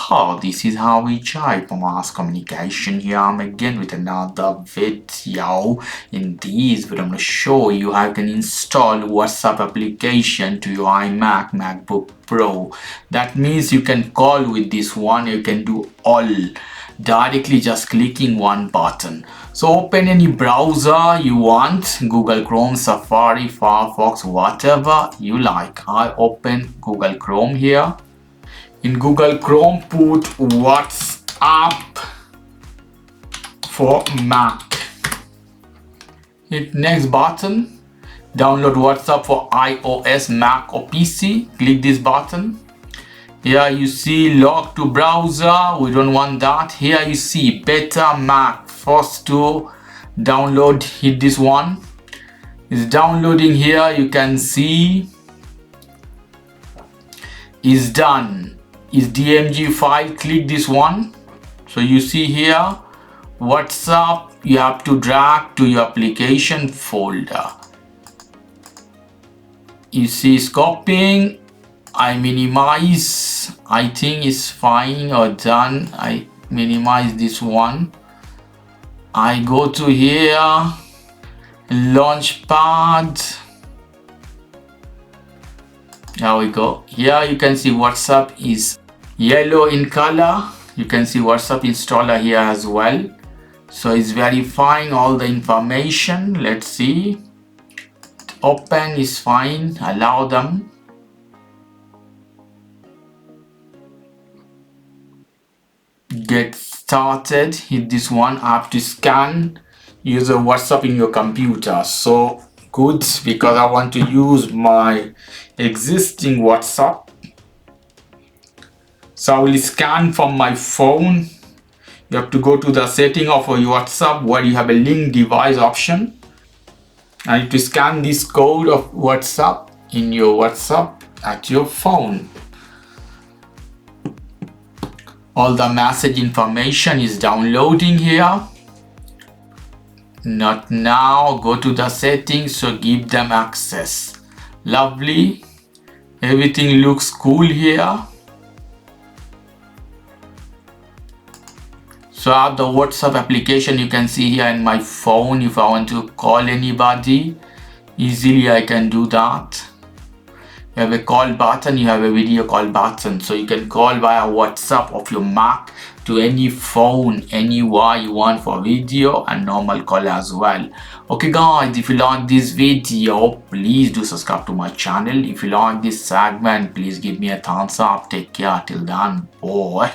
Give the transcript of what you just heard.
how this is how we type mass communication. Here I'm again with another video. In this video I'm going to show you how you can install WhatsApp application to your iMac MacBook Pro. That means you can call with this one, you can do all directly just clicking one button. So open any browser you want, Google Chrome, Safari, Firefox, whatever you like. I open Google Chrome here. In Google Chrome put WhatsApp for Mac. Hit next button. Download WhatsApp for iOS, Mac or PC. Click this button. Here you see log to browser, we don't want that. Here you see beta Mac, first to download, hit this one. It's downloading here, you can see is done. Is DMG file, click this one. So you see here WhatsApp, you have to drag to your application folder. You see it's copying. I minimize, I think it's fine or done. I minimize this one. I go to here, Launchpad. There we go. Here you can see WhatsApp is yellow in color. You can see WhatsApp installer here as well. So it's verifying all the information. Let's see. Open is fine. Allow them. Get started. Hit this one. I have to scan user WhatsApp in your computer. So good, because I want to use my existing WhatsApp. So I will scan from my phone. You have to go to the setting of your WhatsApp where you have a link device option. I need to scan this code of WhatsApp in your WhatsApp at your phone. All the message information is downloading here. Not now. Go to the settings, so give them access. Lovely. Everything looks cool here. So I have the WhatsApp application, you can see here in my phone. If I want to call anybody, easily I can do that. You have a call button, you have a video call button, so you can call via WhatsApp of your Mac to any phone anywhere you want for video and normal call as well. Okay guys, if you like this video, please do subscribe to my channel. If you like this segment, please give me a thumbs up. Take care till then, bye.